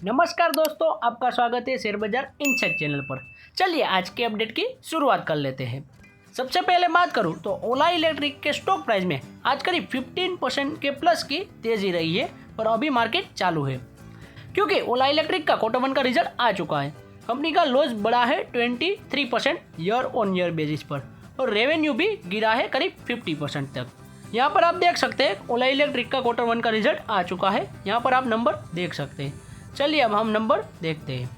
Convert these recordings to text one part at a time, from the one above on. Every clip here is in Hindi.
नमस्कार दोस्तों, आपका स्वागत है शेयर बाजार इनसाइट चैनल पर। चलिए आज के अपडेट की शुरुआत कर लेते हैं। सबसे पहले बात करूं तो ओला इलेक्ट्रिक के स्टॉक प्राइस में आज करीब 15% के प्लस की तेजी रही है और अभी मार्केट चालू है क्योंकि ओला इलेक्ट्रिक का क्वार्टर वन का रिजल्ट आ चुका है। कंपनी का लॉस बढ़ा है 23% ईयर ऑन ईयर बेसिस पर और रेवेन्यू भी गिरा है करीब 50% तक। यहाँ पर आप देख सकते हैं ओला इलेक्ट्रिक का क्वार्टर वन का रिजल्ट आ चुका है। यहाँ पर आप नंबर देख सकते हैं। चलिए अब हम नंबर देखते हैं।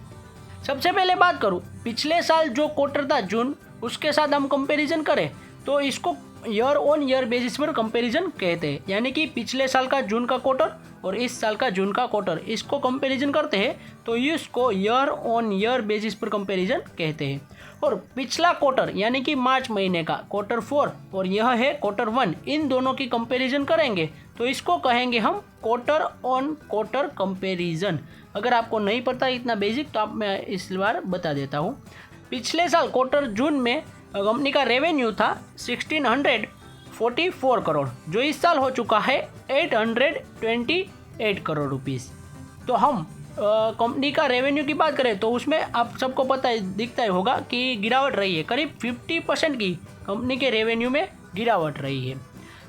सबसे पहले बात करूं, पिछले साल जो क्वार्टर था जून, उसके साथ हम कंपैरिजन करें तो इसको ईयर ऑन ईयर बेसिस पर कंपैरिजन कहते हैं। यानी कि पिछले साल का जून का क्वार्टर और इस साल का जून का क्वार्टर, इसको कंपैरिजन करते हैं तो इसको ईयर ऑन ईयर बेसिस पर कंपैरिजन कहते हैं। और पिछला क्वार्टर यानी कि मार्च महीने का क्वार्टर 4 और यह है क्वार्टर 1, इन दोनों की कंपैरिजन करेंगे तो इसको कहेंगे हम क्वार्टर ऑन क्वार्टर कंपैरिजन। अगर आपको नहीं पता इतना बेसिक तो आप मैं इस बार बता देता हूँ। पिछले साल क्वार्टर जून में कंपनी का रेवेन्यू था 1644 करोड़, जो इस साल हो चुका है 828 करोड़ रुपीस। तो हम कंपनी का रेवेन्यू की बात करें तो उसमें आप सबको पता है, दिखता ही होगा कि गिरावट रही है। करीब 50% की कंपनी के रेवेन्यू में गिरावट रही है।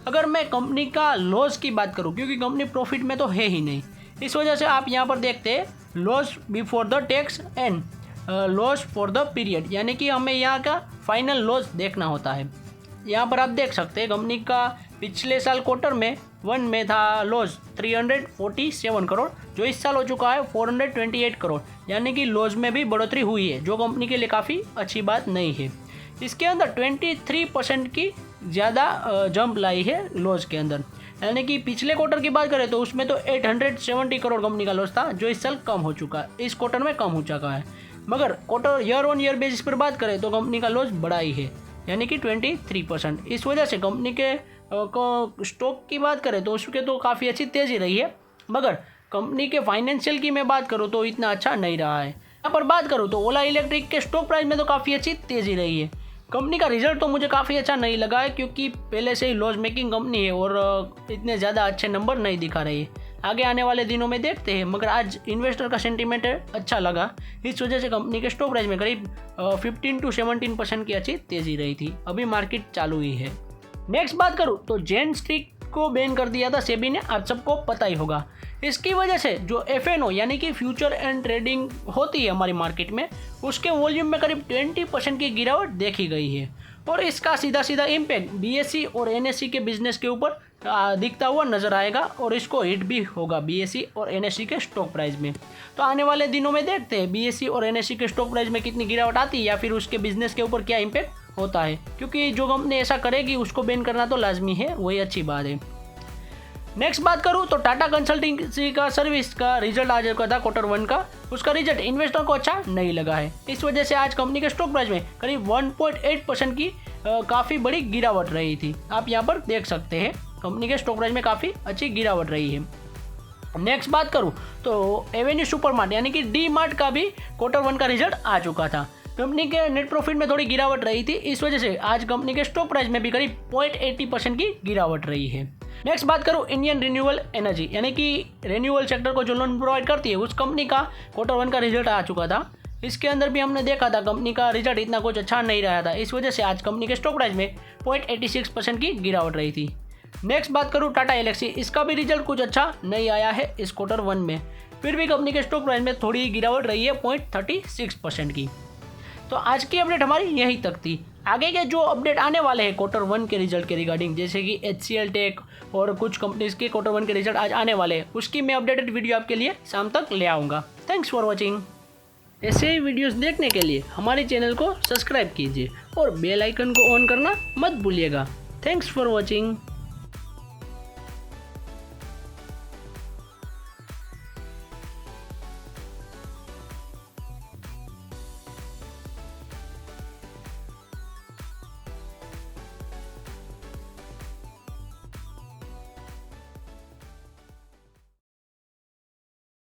अगर मैं कंपनी का लॉस की बात करूं, क्योंकि कंपनी प्रॉफिट में तो है ही नहीं, इस वजह से आप यहां पर देखते हैं loss before the tax and loss for the period, यानी कि हमें यहाँ का फाइनल लॉस देखना होता है। यहाँ पर आप देख सकते हैं कंपनी का पिछले साल क्वार्टर में 1 में था लॉस 347 करोड़, जो इस साल हो चुका है 428 करोड़, यानी कि लॉस में भी बढ़ोतरी हुई है, जो कंपनी के लिए काफ़ी अच्छी बात नहीं है। इसके अंदर 23% की ज़्यादा जंप लाई है लॉस के अंदर। यानी कि पिछले क्वार्टर की बात करें तो उसमें तो 870 करोड़ कंपनी का लॉस था, जो इस साल कम हो चुका है, इस क्वार्टर में कम हो चुका है। मगर quarter year on year basis पर बात करें तो कंपनी का लॉस बढ़ा ही है, यानी कि 23%। इस वजह से कंपनी के स्टॉक की बात करें तो उसके तो काफ़ी अच्छी तेज़ी रही है, मगर कंपनी के फाइनेंशियल की मैं बात करूँ तो इतना अच्छा नहीं रहा है। यहाँ पर बात करूँ तो ओला इलेक्ट्रिक के स्टॉक प्राइस में तो काफ़ी अच्छी तेज़ी रही है। कंपनी का रिजल्ट तो मुझे काफ़ी अच्छा नहीं लगा है, क्योंकि पहले से ही लॉस मेकिंग कंपनी है और इतने ज़्यादा अच्छे नंबर नहीं दिखा रही है। आगे आने वाले दिनों में देखते हैं, मगर आज इन्वेस्टर का सेंटीमेंट अच्छा लगा, इस वजह से कंपनी के स्टॉक प्राइस में करीब 15 to 17% की अच्छी तेज़ी रही थी। अभी मार्केट चालू ही है। नेक्स्ट बात करूँ तो जेन स्ट्रीक को बैन कर दिया था सेबी ने, आप सबको पता ही होगा। इसकी वजह से जो FNO यानी कि फ्यूचर एंड ट्रेडिंग होती है हमारी मार्केट में, उसके वॉल्यूम में करीब 20% की गिरावट देखी गई है और इसका सीधा सीधा इम्पैक्ट BSE और NSE के बिजनेस के ऊपर दिखता हुआ नजर आएगा और इसको हिट भी होगा BSE और NSE के स्टॉक प्राइस में। तो आने वाले दिनों में देखते हैं BSE और NSE के स्टॉक प्राइस में कितनी गिरावट आती है या फिर उसके बिजनेस के ऊपर क्या इम्पैक्ट होता है, क्योंकि जो कंपनी ऐसा करेगी उसको बैन करना तो लाजमी है, वही अच्छी बात है। नेक्स्ट बात करूं तो टाटा कंसल्टेंसी का सर्विस का रिजल्ट आ चुका था क्वार्टर 1 का, उसका रिजल्ट इन्वेस्टर को अच्छा नहीं लगा है। इस वजह से आज कंपनी के स्टॉक प्राइस में करीब 1.8% की काफ़ी बड़ी गिरावट रही थी। आप यहां पर देख सकते हैं कंपनी के स्टॉक प्राइस में काफ़ी अच्छी गिरावट रही है। नेक्स्ट बात करूं तो एवेन्यू सुपरमार्ट यानी कि डी मार्ट का भी क्वार्टर 1 का रिजल्ट आ चुका था। कंपनी के नेट प्रॉफिट में थोड़ी गिरावट रही थी, इस वजह से आज कंपनी के स्टॉक प्राइस में भी करीब 0.80% की गिरावट रही है। नेक्स्ट बात करूं इंडियन रिन्यूएबल एनर्जी यानी कि रिन्यूएबल सेक्टर को जो लोन प्रोवाइड करती है, उस कंपनी का क्वार्टर 1 का रिजल्ट आ चुका था। इसके अंदर भी हमने देखा था कंपनी का रिजल्ट इतना कुछ अच्छा नहीं रहा था, इस वजह से आज कंपनी के स्टॉक प्राइस में 0.86% की गिरावट रही थी। नेक्स्ट बात करूं टाटा एलेक्सी, इसका भी रिजल्ट कुछ अच्छा नहीं आया है इस क्वार्टर 1 में, फिर भी कंपनी के स्टॉक प्राइस में थोड़ी गिरावट रही है 0.36% की। तो आज की अपडेट हमारी यहीं तक थी। आगे के जो अपडेट आने वाले हैं क्वार्टर 1 के रिजल्ट के रिगार्डिंग, जैसे कि HCL टेक और कुछ कंपनीज के क्वार्टर 1 के रिजल्ट आज आने वाले हैं, उसकी मैं अपडेटेड वीडियो आपके लिए शाम तक ले आऊँगा। Thanks for watching. ऐसे ही वीडियोस देखने के लिए हमारे चैनल को सब्सक्राइब कीजिए और बेल आइकन को ऑन करना मत भूलिएगा। Thanks for watching.